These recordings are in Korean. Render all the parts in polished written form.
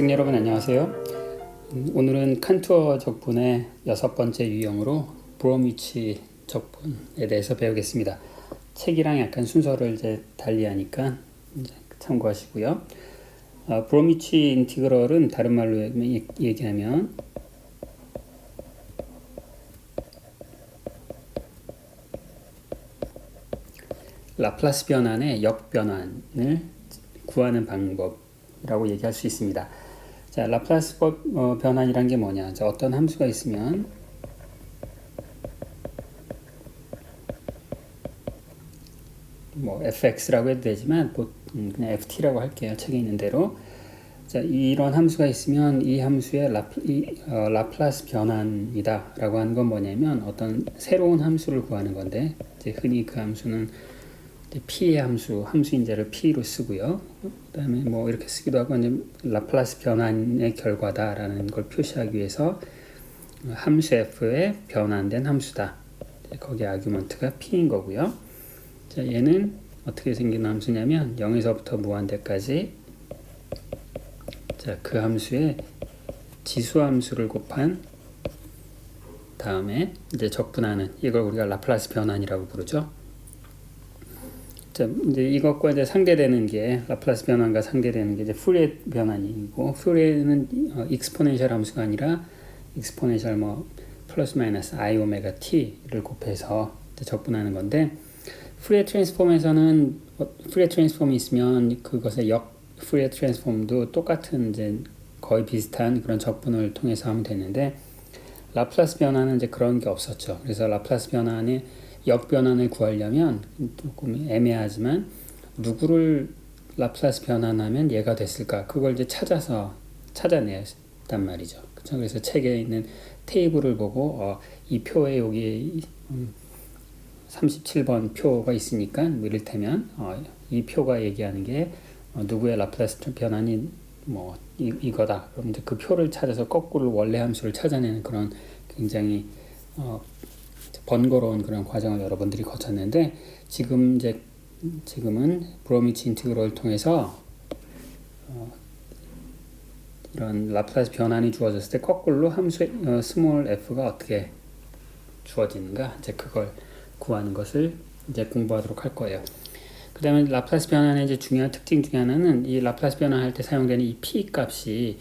학생 여러분 안녕하세요. 오늘은 칸투어 적분의 6번째 유형으로 브로미치 적분에 대해서 배우겠습니다. 책이랑 약간 순서를 이제 달리하니까 이제 참고하시고요. 브로미치 인티그럴은 다른 말로 얘기하면 라플라스 변환의 역변환을 구하는 방법이라고 얘기할 수 있습니다. 자, 라플라스 변환이란 게 뭐냐? 자, 어떤 함수가 있으면 뭐 fx라고 해도 되지만 그냥 ft라고 할게요. 책에 있는 대로. 자, 이런 함수가 있으면 이 함수의 라플라스 변환이다 라고 하는 건 뭐냐면 어떤 새로운 함수를 구하는 건데, 이제 흔히 그 함수는 p의 함수인자를 p로 쓰고요. 그 다음에 뭐 이렇게 쓰기도 하고, 이제 라플라스 변환의 결과다라는 걸 표시하기 위해서 함수 f의 변환된 함수다. 거기 아규먼트가 p인 거고요. 자, 얘는 어떻게 생긴 함수냐면 0에서부터 무한대까지, 자, 그 함수의 지수함수를 곱한 다음에 이제 적분하는, 이걸 우리가 라플라스 변환이라고 부르죠. 자, 이제 이것과 이제 상대되는 게, 라플라스 변환과 상대되는 게 이제 푸리에 변환이고, 푸리에는 익스포넨셜 함수가 아니라 익스포넨셜 플러스 마이너스 i 오메가 t를 곱해서 적분하는 건데, 푸리에 트랜스폼에서는 푸리에 트랜스폼이 있으면 그것의 역 푸리에 트랜스폼도 똑같은 이제 거의 비슷한 그런 적분을 통해서 하면 되는데, 라플라스 변환은 이제 그런 게 없었죠. 그래서 라플라스 변환의 역변환을 구하려면 조금 애매하지만 누구를 라플라스 변환하면 얘가 됐을까, 그걸 이제 찾아냈단 말이죠. 그렇죠? 그래서 책에 있는 테이블을 보고 이 표에 여기 37번 표가 있으니까 이를테면 이 표가 얘기하는 게 누구의 라플라스 변환이 이거다. 그럼 이제 그 표를 찾아서 거꾸로 원래 함수를 찾아내는 그런 굉장히 번거로운 그런 과정을 여러분들이 거쳤는데, 지금은 브로미치 인티그럴을 통해서 이런 라플라스 변환이 주어졌을 때 거꾸로 함수의 스몰 f가 어떻게 주어지는가, 이제 그걸 구하는 것을 이제 공부하도록 할 거예요. 그 다음에 라플라스 변환의 이제 중요한 특징 중에 하나는, 이 라플라스 변환할 때 사용되는 이 p 값이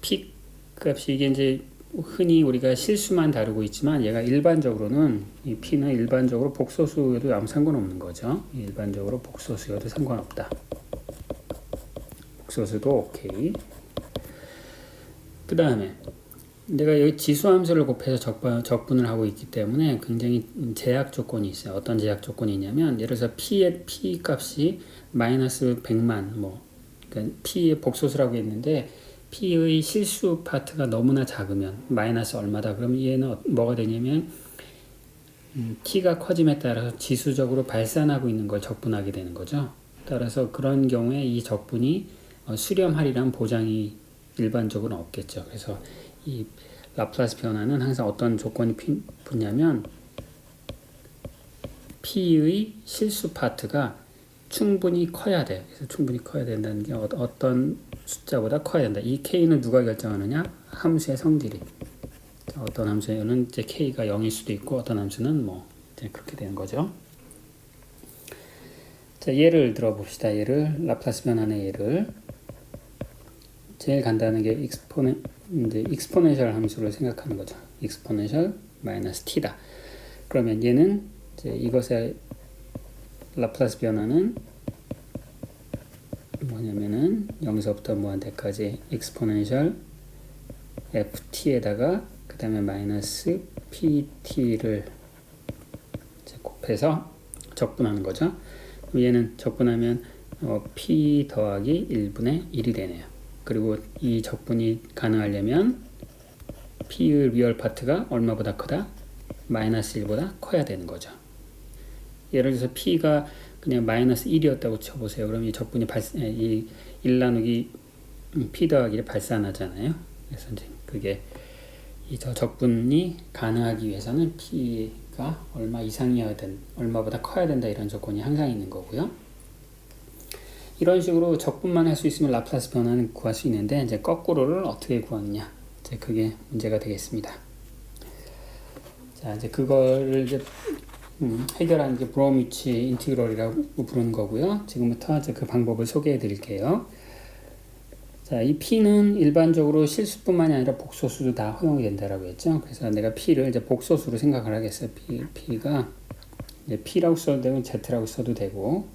이게 이제 흔히 우리가 실수만 다루고 있지만, 얘가 일반적으로는 이 p는 일반적으로 복소수여도 아무 상관없는 거죠. 일반적으로 복소수여도 상관없다. 복소수도 오케이. 그 다음에 내가 여기 지수함수를 곱해서 적분을 하고 있기 때문에 굉장히 제약 조건이 있어요. 어떤 제약 조건이 있냐면, 예를 들어서 p의 p 값이 마이너스 100만, 그러니까 p의 복소수라고 했는데 p의 실수 파트가 너무나 작으면 마이너스 얼마다, 그러면 얘는 뭐가 되냐면 t가 커짐에 따라서 지수적으로 발산하고 있는 걸 적분하게 되는 거죠. 따라서 그런 경우에 이 적분이 수렴하리란 보장이 일반적으로 없겠죠. 그래서 이 라플라스 변환은 항상 어떤 조건이 붙냐면 p의 실수 파트가 충분히 커야 돼. 그래서 충분히 커야 된다는 게 어떤 숫자보다 커야 된다. 이 k는 누가 결정하느냐? 함수의 성질이. 어떤 함수에는 이제 k가 0일 수도 있고, 어떤 함수는 이제 그렇게 되는 거죠. 자, 예를 들어봅시다. 라플라스 변환의 예를. 제일 간단한 게 익스포넨셜 함수를 생각하는 거죠. 익스포넨셜 마이너스 t다. 그러면 얘는 이제 이것의 라플라스 변화는 뭐냐면은 0에서부터 무한대까지 익스포넨셜 ft에다가 그 다음에 마이너스 pt를 곱해서 적분하는 거죠. 그럼 얘는 적분하면 p 더하기 1분의 1이 되네요. 그리고 이 적분이 가능하려면 p의 리얼 파트가 얼마보다 크다? 마이너스 1보다 커야 되는 거죠. 예를 들어서 p가 그냥 마이너스 1이었다고 쳐보세요. 그럼 이 적분이 이 1 나누기 p 더하기를 발산하잖아요. 그래서 이제 그게 이 적분이 가능하기 위해서는 p가 얼마보다 커야 된다, 이런 조건이 항상 있는 거고요. 이런 식으로 적분만 할 수 있으면 라플라스 변화는 구할 수 있는데 이제 거꾸로를 어떻게 구하느냐, 이제 그게 문제가 되겠습니다. 자, 이제 그거를 이제 해결하는 게 브로미치 인티그럴이라고 부르는 거고요. 지금부터 이제 그 방법을 소개해 드릴게요. 자, 이 P는 일반적으로 실수뿐만이 아니라 복소수도 다 허용이 된다라고 했죠. 그래서 내가 P를 이제 복소수로 생각을 하겠어요. P가 이제 P라고 써도 되고 Z라고 써도 되고,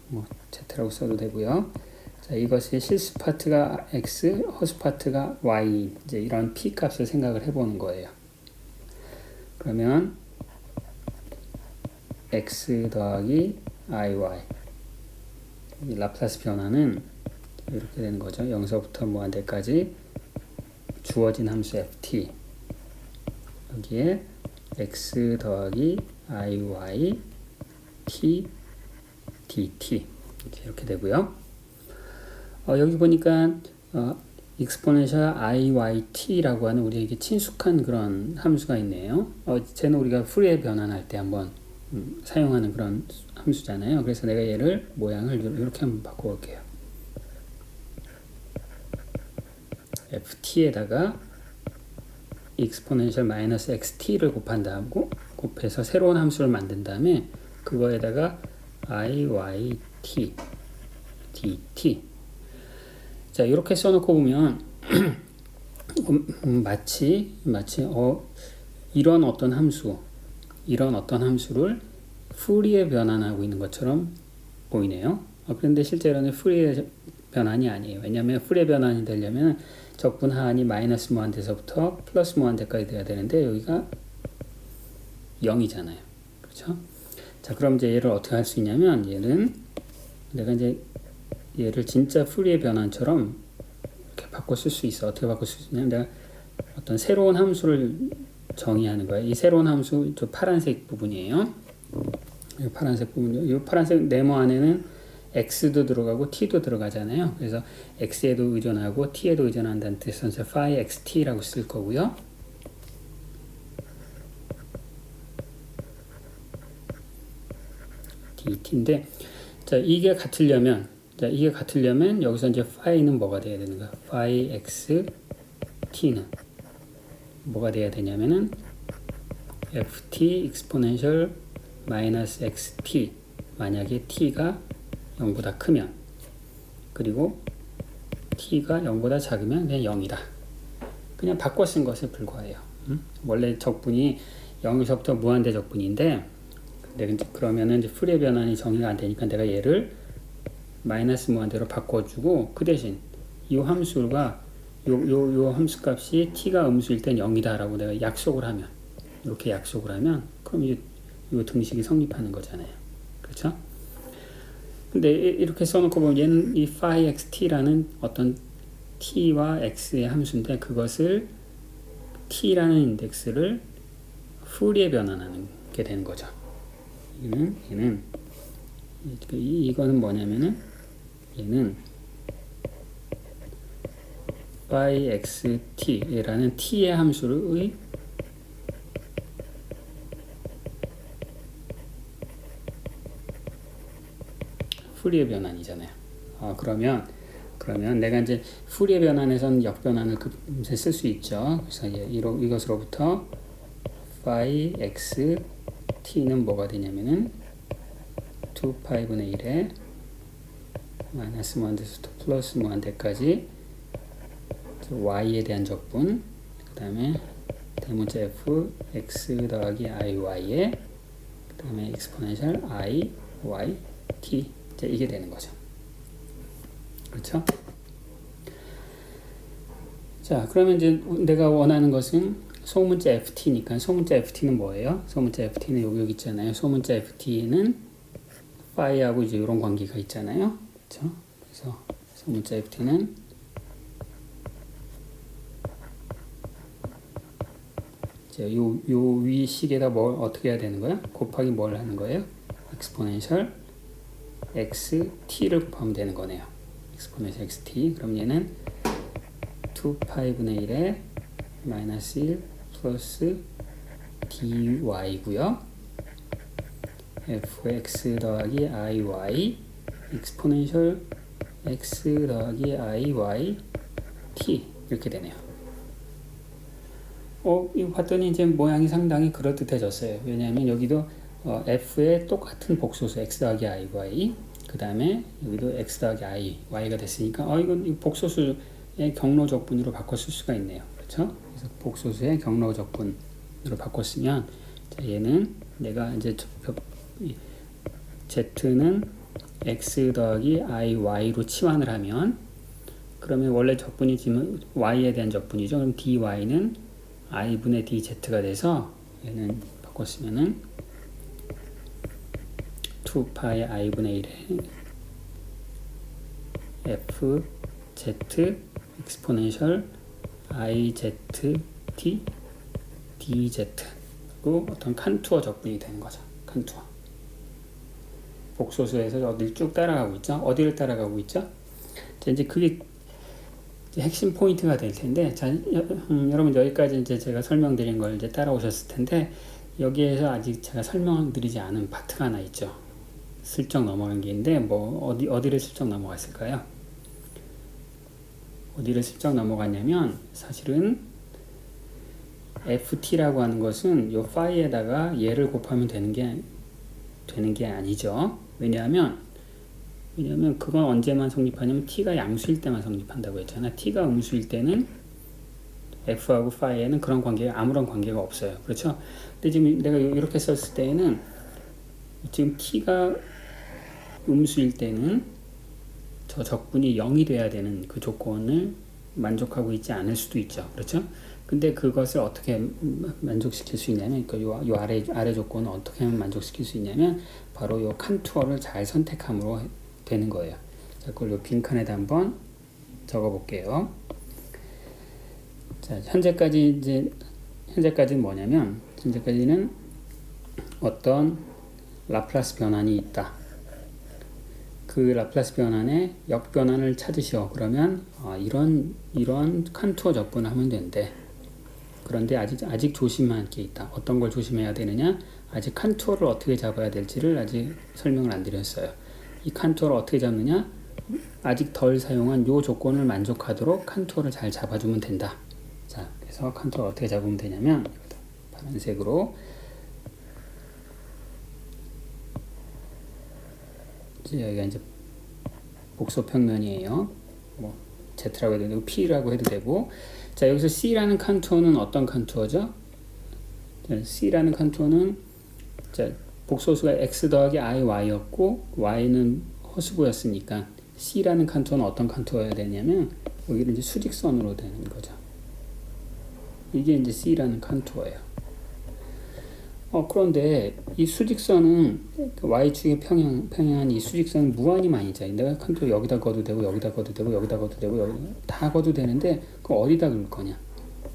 뭐 Z라고 써도 되고요. 자, 이것이 실수 파트가 X, 허수 파트가 Y, 이제 이런 P 값을 생각을 해보는 거예요. 그러면 X 더하기 IY, 이 라플라스 변화는 이렇게 되는 거죠. 0서부터 무한대까지 주어진 함수 ft, 여기에 x 더하기 iy t dt 이렇게 되고요. 여기 보니까 exponential iyt라고 하는 우리에게 친숙한 그런 함수가 있네요. 쟤는 우리가 푸리에 변환할 때 한번 사용하는 그런 함수잖아요. 그래서 내가 얘를 모양을 이렇게 한번 바꿔볼게요. ft에다가 exponential 마이너스 xt를 곱해서 새로운 함수를 만든 다음에 그거에다가 iyt dt. 자, 이렇게 써놓고 보면 마치 이런 어떤 함수를 푸리에 변환하고 있는 것처럼 보이네요. 그런데 실제로는 푸리에 변환이 아니에요. 왜냐하면 푸리에 변환이 되려면 적분 하한이 마이너스 무한대서부터 플러스 무한대까지 돼야 되는데 여기가 0이잖아요. 그렇죠? 자, 그럼 이제 얘를 어떻게 할 수 있냐면 내가 이제 얘를 진짜 푸리에 변환처럼 이렇게 바꿔 쓸 수 있어. 어떻게 바꿔 쓸 수 있냐면 내가 어떤 새로운 함수를 정의하는 거예요. 이 새로운 함수 저 파란색 부분이에요. 이 파란색 부분, 이 파란색 네모 안에는 x도 들어가고 t도 들어가잖아요. 그래서 x에도 의존하고 t에도 의존한다는 뜻에서 phi xt라고 쓸 거고요. dt인데, 자, 이게 같으려면 여기서 이제 phi는 뭐가 돼야 되는 거야? phi xt는 뭐가 돼야 되냐면은 ft exponential 마이너스 xt, 만약에 t가 0보다 크면, 그리고 t가 0보다 작으면 그냥 0이다. 그냥 바꿔 쓴 것에 불과해요. 원래 적분이 0에서부터 무한대 적분인데, 그러면은 이제 푸리에 변환이 정의가 안 되니까 내가 얘를 마이너스 무한대로 바꿔주고, 그 대신 이 함수가 요 함수 값이 t가 음수일 땐 0이다라고 내가 이렇게 약속을 하면 그럼 이 등식이 성립하는 거잖아요. 그렇죠? 근데 이렇게 써놓고 보면 얘는 이 phi xt라는 어떤 t와 x의 함수인데, 그것을 t라는 인덱스를 푸리에 변환하는 게 되는 거죠. 이거는 뭐냐면은 얘는 phi xt라는 t의 함수의 푸리에 변환이잖아요. 그러면 내가 이제 푸리에 변환에서는 역변환을 금세 쓸 수 있죠. 그래서 이것으로부터 phi xt는 뭐가 되냐면은 2파이분의 1에 마이너스 무한대부터 플러스 무한대까지 y에 대한 적분, 그 다음에 대문자 f x 더하기 iy에 그 다음에 exponential i y t, 이제 이게 되는 거죠. 그렇죠? 자, 그러면 이제 내가 원하는 것은 소문자 ft니까, 소문자 ft는 뭐예요? 소문자 ft는 여기 있잖아요. 소문자 ft는 phi하고 이제 이런 관계가 있잖아요. 그렇죠? 그래서 소문자 ft는 요 위식에다 뭘 어떻게 해야 되는 거야? 곱하기 뭘 하는 거예요? exponential xt를 곱하면 되는 거네요. exponential xt. 그럼 얘는 2파이분의 1에 마이너스 1 플러스 dy고요. fx 더하기 iy exponential x 더하기 i, y, t 이렇게 되네요. 이거 봤더니 이제 모양이 상당히 그럴듯해졌어요. 왜냐하면 여기도 f의 똑같은 복소수 x 더하기 i, y, 그 다음에 여기도 x 더하기 i, y가 됐으니까 이건 복소수의 경로적분으로 바꿔 쓸 수가 있네요. 그렇죠? 그래서 복소수의 경로적분으로 바꿨으면 자, 얘는 내가 이제 z는 x 더하기 i, y로 치환을 하면 그러면 원래 적분이 지금 y에 대한 적분이죠. 그럼 dy는 i분의 dz가 돼서 얘는 바꿨으면은 2파이 i분의 1에 f z exponential i z t dz 그리고 어떤 칸투어 적분이 되는 거죠. 칸투어. 복소수에서 어디를 쭉 따라가고 있죠. 어디를 따라가고 있죠. 자, 이제 그게 핵심 포인트가 될 텐데, 자, 여러분 여기까지 이제 제가 설명드린 걸 이제 따라오셨을 텐데, 여기에서 아직 제가 설명드리지 않은 파트가 하나 있죠. 슬쩍 넘어간 게 있는데, 어디를 슬쩍 넘어갔을까요? 어디를 슬쩍 넘어갔냐면, 사실은 ft라고 하는 것은 요 파이에다가 얘를 곱하면 되는 게 아니죠. 왜냐하면 그건 언제만 성립하냐면 t가 양수일 때만 성립한다고 했잖아. t가 음수일 때는 f하고 파이에는 그런 관계가 아무런 관계가 없어요. 그렇죠? 근데 지금 내가 이렇게 썼을 때에는 지금 t가 음수일 때는 저 적분이 0이 돼야 되는 그 조건을 만족하고 있지 않을 수도 있죠. 그렇죠? 근데 그것을 어떻게 만족시킬 수 있냐면 요 아래 조건을 어떻게 하면 만족시킬 수 있냐면 바로 요 칸투어를 잘 선택함으로 되는 거예요. 자, 그걸 요 빈칸에다 한번 적어 볼게요. 자, 현재까지는 뭐냐면 현재까지는 어떤 라플라스 변환이 있다. 그 라플라스 변환의 역변환을 찾으시오. 그러면 이런 칸투어 적분을 하면 된대. 그런데 아직 조심할 게 있다. 어떤 걸 조심해야 되느냐? 아직 칸투어를 어떻게 잡아야 될지를 아직 설명을 안 드렸어요. 이 칸투어를 어떻게 잡느냐? 아직 덜 사용한 요 조건을 만족하도록 칸투어를 잘 잡아주면 된다. 자, 그래서 칸투어를 어떻게 잡으면 되냐면 파란색으로 여기가 이제 복소 평면이에요. Z라고 해도 되고 P라고 해도 되고. 자, 여기서 C라는 칸투어는 어떤 칸투어죠? 자, C라는 칸투어는 자, 복소수가 X 더하기 I, Y였고 Y는 허수고였으니까 C라는 칸투어는 어떤 칸투어여야 되냐면 여기는 이제 수직선으로 되는 거죠. 이게 이제 C라는 칸투어예요. 그런데 이 수직선은 Y축에 평행한 이 수직선은 무한히 많이 자. 내가 칸투어 여기다 거도 되고 여기다 거도 되고 여기다 거도 되고 다 거도 되는데 그 어디다 그을 거냐?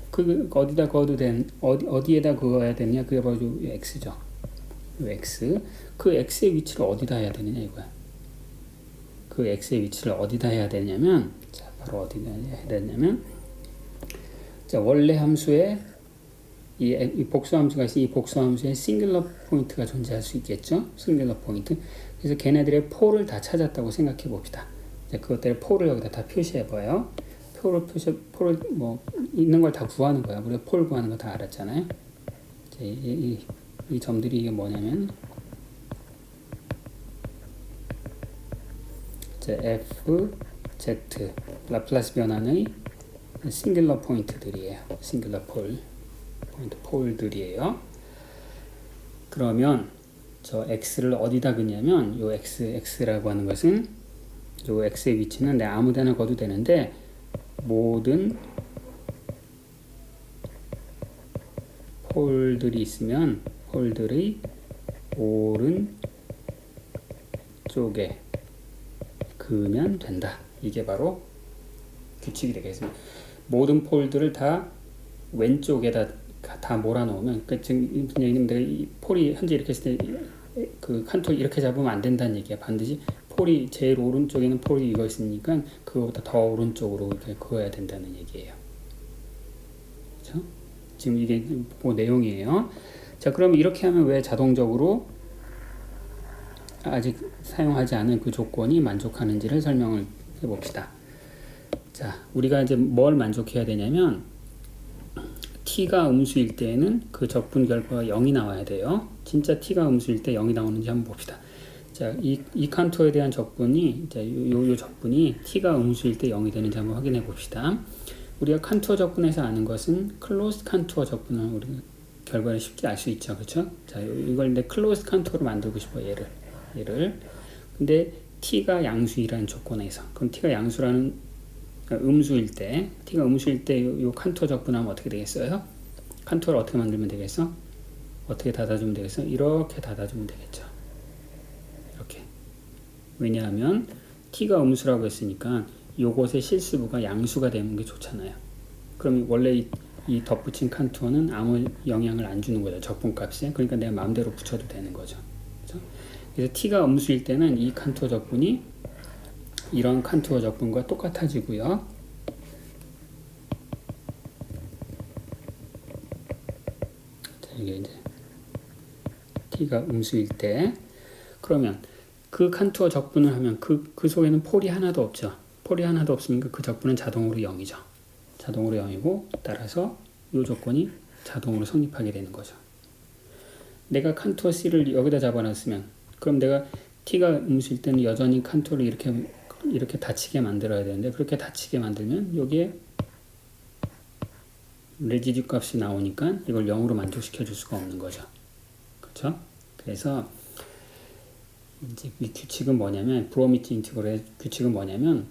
그 어디다 거도 어디에다 그어야 되느냐? 그게 바로 요 x죠. 요 x. 그 x의 위치를 어디다 해야 되느냐 이거야. 그 x의 위치를 어디다 해야 되냐면 자, 바로 어디다 해야 되냐면 자, 원래 함수에 이 복수함수가 있으니 이 복수함수에 싱글러 포인트가 존재할 수 있겠죠. 싱글러 포인트. 그래서 걔네들의 폴을 다 찾았다고 생각해 봅시다. 그것들의 폴을 여기다 다 표시해 봐요. 폴을 있는 걸 다 구하는 거야. 우리가 폴 구하는 거 다 알았잖아요. 이 점들이 이게 뭐냐면 f, z 라플라스 변환의 싱글러 포인트들이에요. 싱글러 폴들이에요. 그러면 저 x를 어디다 그냐면 요 x라고 하는 것은 요 x의 위치는 내가 아무데나 거도 되는데 모든 폴들이 있으면 폴들의 오른쪽에 그으면 된다. 이게 바로 규칙이 되겠습니다. 모든 폴들을 다 왼쪽에다 다 몰아놓으면 지금 내가 이 폴이 현재 이렇게 했을 때 그 칸토 이렇게 잡으면 안 된다는 얘기야. 반드시 폴이 제일 오른쪽에는 폴이 이거 있으니까 그거보다 더 오른쪽으로 이렇게 그어야 된다는 얘기예요. 그렇죠? 지금 이게 그 내용이에요. 자, 그럼 이렇게 하면 왜 자동적으로 아직 사용하지 않은 그 조건이 만족하는지를 설명을 해봅시다. 자, 우리가 이제 뭘 만족해야 되냐면 t가 음수일 때에는 그 적분 결과가 0이 나와야 돼요. 진짜 t가 음수일 때 0이 나오는지 한번 봅시다. 자, 이 칸토에 대한 적분이 이제 요 적분이 t가 음수일 때 0이 되는지 한번 확인해 봅시다. 우리가 칸토어 적분에서 아는 것은 클로즈 칸토어 적분을 우리가 결과를 쉽게 알 수 있죠. 그렇죠? 자, 이걸 내 클로즈 칸토어로 만들고 싶어 얘를. 근데 t가 양수이라는 조건에서 그럼 t가 양수라는 음수일 때 t가 음수일 때 요 칸토어 적분하면 어떻게 되겠어요? 칸토어를 어떻게 만들면 되겠어? 어떻게 닫아주면 되겠어? 이렇게 닫아주면 되겠죠. 이렇게. 왜냐하면 t가 음수라고 했으니까 요것의 실수부가 양수가 되는 게 좋잖아요. 그럼 원래 이 덧붙인 칸토어는 아무 영향을 안 주는 거죠. 적분값에. 그러니까 내가 마음대로 붙여도 되는 거죠. 그렇죠? 그래서 t가 음수일 때는 이 칸토어 적분이 이런 칸토어 적분과 똑같아지고요. 자, 이게 이제 t가 음수일 때 그러면 그 칸토어 적분을 하면 그 속에는 폴이 하나도 없죠. 폴이 하나도 없으니까 그 적분은 자동으로 0이죠. 자동으로 0이고 따라서 이 조건이 자동으로 성립하게 되는 거죠. 내가 칸토어 C를 여기다 잡아놨으면 그럼 내가 T가 음수일 때는 여전히 칸토어를 이렇게 닫히게 만들어야 되는데 그렇게 닫히게 만들면 여기에 레지듀 값이 나오니까 이걸 0으로 만족시켜 줄 수가 없는 거죠. 그렇죠? 그래서 이제 이 규칙은 뭐냐면 브로미트 인티그럴의 규칙은 뭐냐면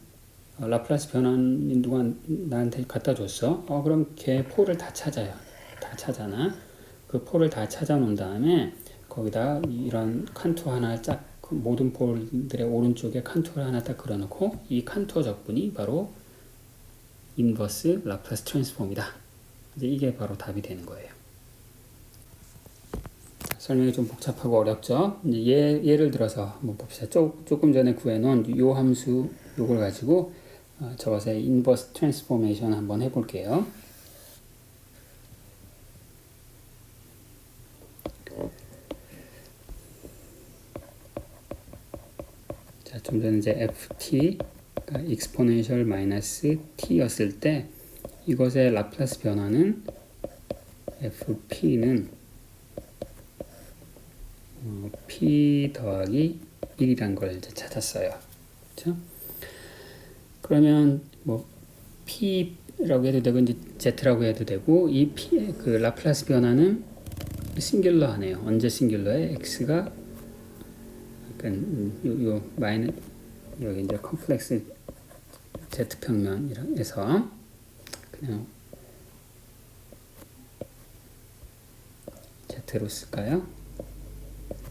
라플라스 변환 누가 나한테 갖다 줬어. 그럼 걔 폴을 다 찾아요. 다 찾아나. 그 폴을 다 찾아 놓은 다음에 거기다 이런 칸토어 하나 쫙 모든 폴들의 오른쪽에 칸토어를 하나 딱 그려놓고 이 칸토어 적분이 바로 인버스 라플라스 트랜스폼이다. 이제 이게 바로 답이 되는 거예요. 설명이 좀 복잡하고 어렵죠. 이제 예를 들어서 한번 봅시다. 조금 전에 구해놓은 요 함수 요걸 가지고 저것의 인버스 트랜스포메이션 한번 해볼게요. 자, 좀 전에 이제 ft가 exponential 마이너스 t였을 때 이것의 라플라스 변화는 fp는 p 더하기 1이란 걸 이제 찾았어요. 그렇죠? 그러면 뭐 p라고 해도 되고 이제 z라고 해도 되고 이 p 그 라플라스 변화는 싱귤러하네요. 언제 싱귤러에 x가 그러니까 요 마이너 여기 이제 컴플렉스 z 평면에서 그냥 z로 쓸까요?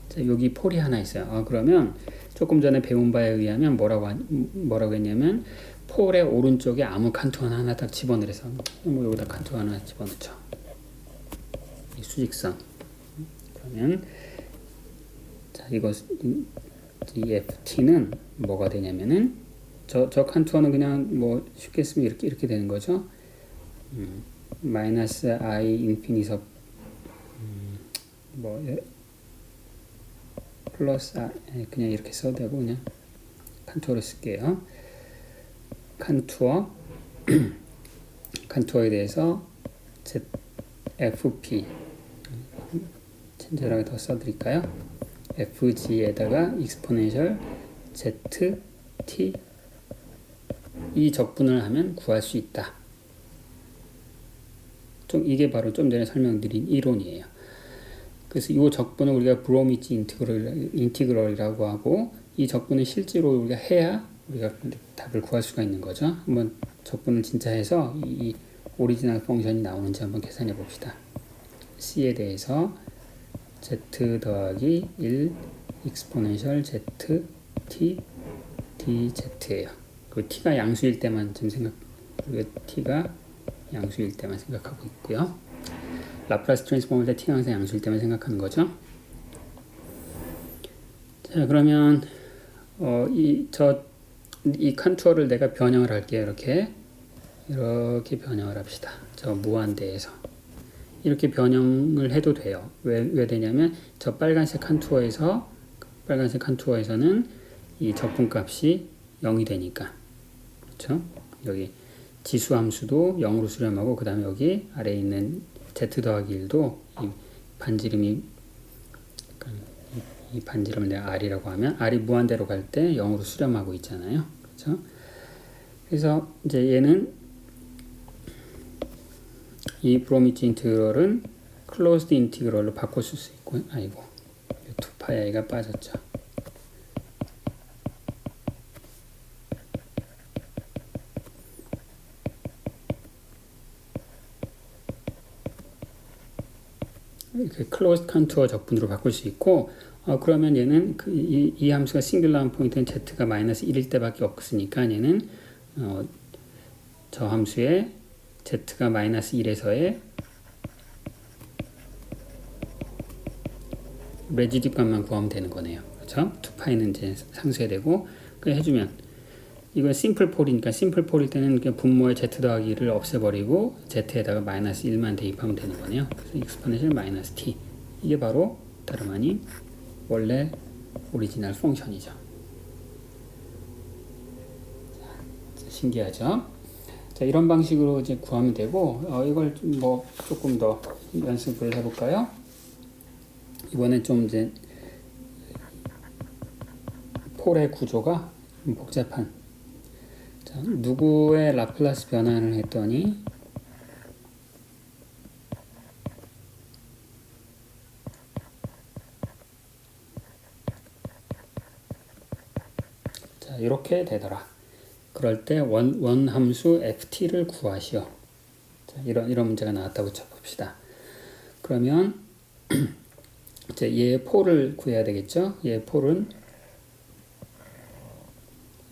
자, 여기 폴이 하나 있어요. 그러면 조금 전에 배운 바에 의하면 뭐라고 했냐면 폴의 오른쪽에 아무 칸토 하나 딱 집어넣어서 뭐 여기다 칸토 하나 집어넣죠. 이 수직선. 그러면 자 이거 이 ft는 뭐가 되냐면은 저 칸토어는 그냥 뭐 쉽게 쓰면 이렇게 되는 거죠. 마이너스 i 인피니서 뭐 플러스 그냥 이렇게 써도 되고 그냥 칸투어를 쓸게요. 칸투어에 대해서 fp 친절하게 더 써드릴까요? fg에다가 exponential zt 이 적분을 하면 구할 수 있다. 이게 바로 좀 전에 설명드린 이론이에요. 그래서 이 적분을 우리가 브로미치 인티그럴이라고 하고 이 적분을 실제로 우리가 해야 우리가 답을 구할 수가 있는 거죠. 한번 적분을 진짜 해서 이 오리지널 펑션이 나오는지 한번 계산해 봅시다. c에 대해서 z 더하기 1 exponential z t dz예요. 그 t가 양수일 때만 지금 우리가 t가 양수일 때만 생각하고 있고요. 라플라스 트랜스폼일 때 t가 항상 양수일 때만 생각하는 거죠. 자, 그러면 이 칸투어를 내가 변형을 할게요. 이렇게 변형을 합시다. 저 무한대에서 이렇게 변형을 해도 돼요. 왜 되냐면 저 빨간색 칸투어에서 빨간색 컨투어에서는 이 적분값이 0이 되니까. 그렇죠? 여기 지수 함수도 0으로 수렴하고 그 다음에 여기 아래에 있는 z 더하기 1도 이 반지름이 이 반지름을 내가 r이라고 하면 r이 무한대로 갈 때 0으로 수렴하고 있잖아요. 그렇죠? 그래서 이제 얘는 이 브로미치 인티그럴은 클로즈드 인티그럴로 바꿔 쓸 수 있고, 아이고 2파이가 빠졌죠. 이렇게 클로즈드 컨투어 적분으로 바꿀 수 있고, 그러면 얘는 이 함수가 싱귤러한 포인트는 z가 마이너스 1일 때밖에 없으니까 얘는 저 함수의 z가 마이너스 1에서의 레지듀 값만 구하면 되는 거네요. 그렇죠? 2파이는 이제 상쇄 되고, 그 해주면 이건 심플 폴이니까 심플 폴일 때는 그냥 분모의 z 더하기를 없애버리고 z에다가 마이너스 1만 대입하면 되는 거네요. 그래서 익스포넨셜 마이너스 t, 이게 바로 다름 아닌 원래 오리지널 펑션이죠. 신기하죠? 자, 이런 방식으로 이제 구하면 되고, 이걸 뭐 조금 더 연습을 해볼까요? 이번엔 좀 이제 폴의 구조가 좀 복잡한. 자, 누구의 라플라스 변환을 했더니 자, 이렇게 되더라. 그럴 때 원 함수 ft를 구하시오. 자, 이런 문제가 나왔다고 쳐봅시다. 그러면 이제 얘의 폴을 구해야 되겠죠? 얘의 폴은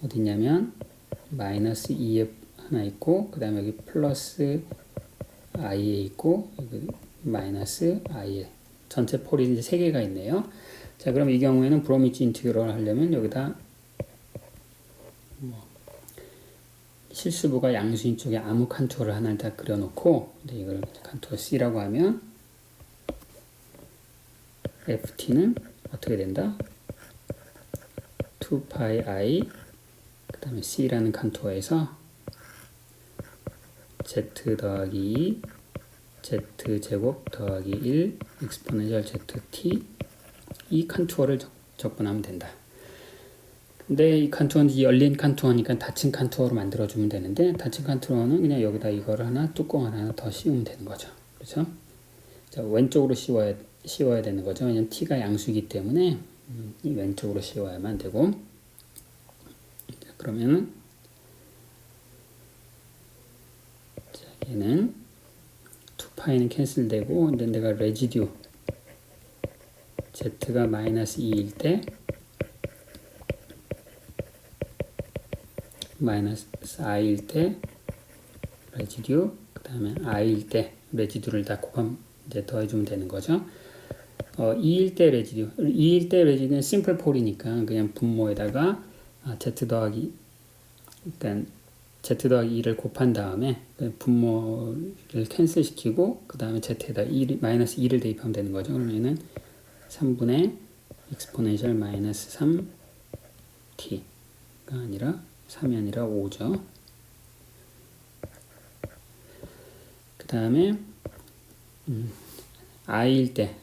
어디 있냐면 마이너스 2에 하나 있고, 그 다음에 여기 플러스 i에 있고, 여기 마이너스 i에 전체 폴이 이제 3개가 있네요. 자, 그럼 이 경우에는 브로미치 인티그럴 하려면 여기다 실수부가 양수인 쪽에 아무 컨투어를 하나를 다 그려놓고, 이걸 컨투어 C라고 하면 ft는 어떻게 된다? 2파이 i 그 다음에 C라는 컨투어에서 z 더하기 2 z 제곱 더하기 1 익스포넨셜 zt 이 컨투어를 적분하면 된다. 근데 이 컨투어는 열린 컨투어니까 닫힌 컨투어로 만들어주면 되는데, 닫힌 컨투어는 그냥 여기다 이거를 하나 뚜껑 하나 더 씌우면 되는 거죠. 그렇죠? 자, 왼쪽으로 씌워야 되는 거죠. 왜냐면 t가 양수이기 때문에 이 왼쪽으로 씌워야만 되고. 자, 그러면은 자, 얘는 2파이는 캔슬되고, 근데 내가 레지듀 z가 마이너스 2일 때 마이너스 i일 때 레지듀, 그 다음에 i일 때 레지듀를 다 이제 더해주면 되는 거죠. 2일 때 레지듀, 2일 때 레지듀는 심플 폴이니까 그냥 분모에다가 z 더하기, 그러니까 z 더하기 2를 곱한 다음에 분모를 캔슬 시키고, 그 다음에 z에다 마이너스 2를 대입하면 되는 거죠. 그러면은 3분의 익스포넨셜 마이너스 3t가 아니라 3이 아니라 5죠. 그 다음에 i일 때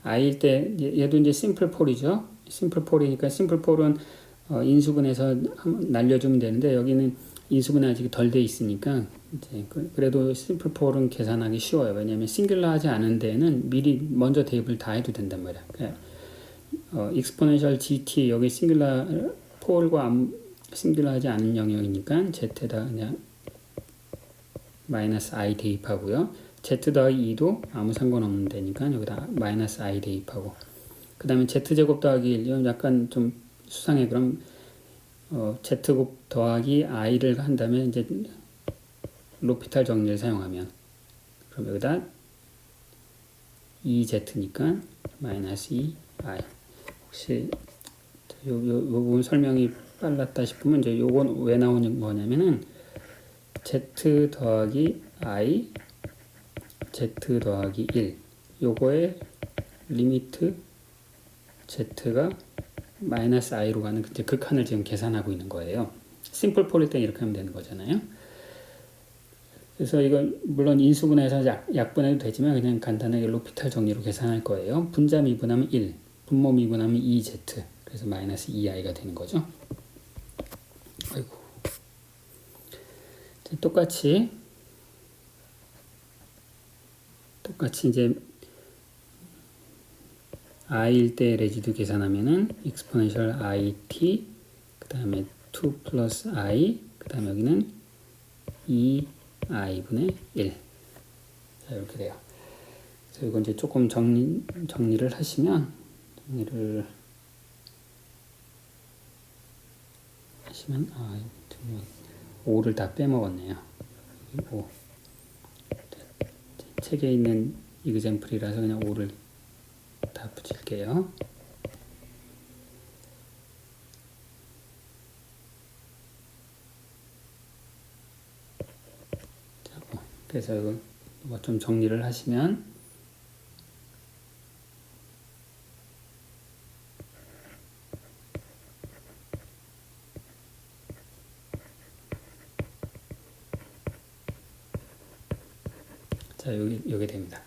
얘도 이제 심플 폴이죠. 심플 폴이니까 심플 폴은 인수분해서 날려주면 되는데, 여기는 인수분해 아직 덜 돼 있으니까 이제 그래도 심플 폴은 계산하기 쉬워요. 왜냐하면 싱귤러하지 않은 데는 미리 먼저 대입을 다 해도 된단 말이야. 그러니까 익스포넨셜 gt 여기 싱귤러 폴과 싱귤러하지 않은 영역이니까 z에다 그냥 마이너스 i 대입하고요. z 더하기 2도 아무 상관없는 데니까 여기다 마이너스 i 대입하고, 그 다음에 z제곱 더하기 1, 약간 좀 수상해. 그럼 z곱 더하기 i를 한다면 이제 로피탈 정리를 사용하면, 그럼 여기다 2z니까 마이너스 2i. 혹시 요 부분 설명이 빨랐다 싶으면 이제 요건 왜 나오는 거냐면은 z 더하기 i z 더하기 1 요거의 리미트 z가 마이너스 i로 가는 이제 극한을 지금 계산하고 있는 거예요. 심플 폴일 때 이렇게 하면 되는 거잖아요. 그래서 이건 물론 인수분해해서 약분해도 되지만 그냥 간단하게 로피탈 정리로 계산할 거예요. 분자 미분하면 1, 분모 미분하면 2z. 그래서 마이너스 2i가 되는 거죠. 아이고. 똑같이 이제 i일 때 레지두 계산하면은 exponential it 그 다음에 2 플러스 i 그 다음에 여기는 2i분의 1. 자, 이렇게 돼요. 그래서 이거 이제 조금 정리를 하시면 5를 다 빼먹었네요. 5. 책에 있는 이그젬플이라서 그냥 5를 다 붙일게요. 그래서 이거 좀 정리를 하시면 자, 여기 됩니다.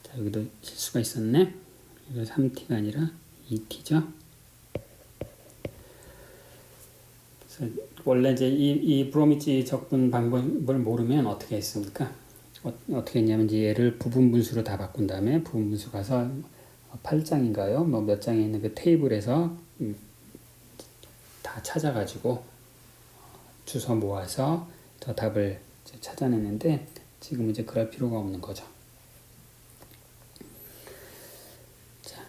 자, 여기도 실수가 있었네. 이거 3t가 아니라 2t죠. 그래서 원래 이제 이 브로미치 적분 방법을 모르면 어떻게 했습니까? 어떻게 했냐면 이제 얘를 부분분수로 다 바꾼 다음에 부분분수 가서 8장인가요? 뭐 몇 장에 있는 그 테이블에서 다 찾아가지고 주워 모아서 더 답을 찾아냈는데 지금 이제 그럴 필요가 없는 거죠. 자,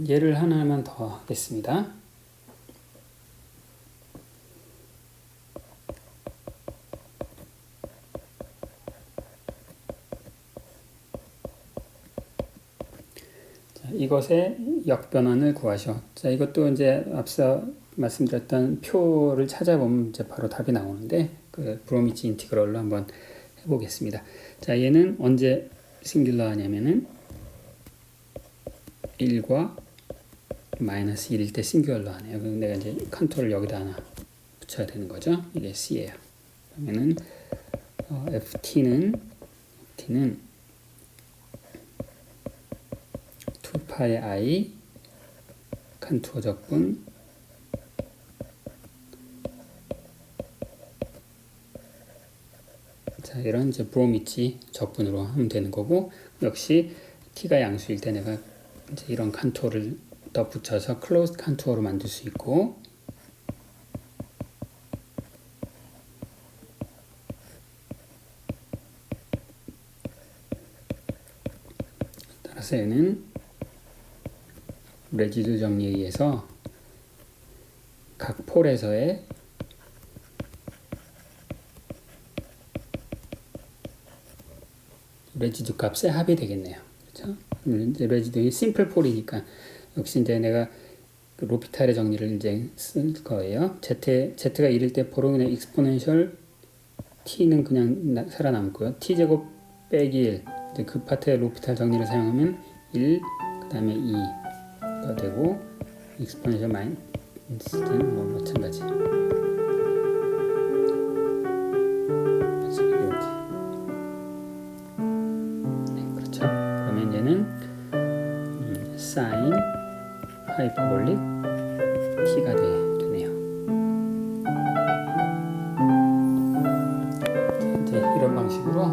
예를 하나만 더 하겠습니다. 자, 이것의 역변환을 구하셔. 자, 이것도 이제 앞서 말씀드렸던 표를 찾아보면 이제 바로 답이 나오는데 그 브로미치 인티그럴로 한번 해보겠습니다. 자, 얘는 언제 싱귤러 하냐면은 1과 마이너스 1일 때 싱귤러 하네요. 그럼 내가 이제 컨트롤을 여기다 하나 붙여야 되는 거죠. 이게 C예요. 그러면은 FT는 2파이 I 컨투어 적분 자, 이런 이제 브로미치 적분으로 하면 되는 거고 역시 t가 양수일 때 내가 이제 이런 컨투어를 더 붙여서 클로즈 컨투어로 만들 수 있고 따라서 얘는 레지두 정리에 의해서 각 폴에서의 레지두 값의 합이 되겠네요. 그렇죠? 이제 레지두이 심플 폴이니까 역시 이제 내가 그 로피탈의 정리를 이제 쓸 거예요. z가 1일 때 폴은 그냥 exponential t는 그냥 살아남고요. t제곱 빼기 1 이제 그 파트의 로피탈 정리를 사용하면 1 그 다음에 2가 되고 exponential 마이너스는 뭐 마찬가지. 사인 하이퍼볼릭 t가 되네요. 이제 이런 방식으로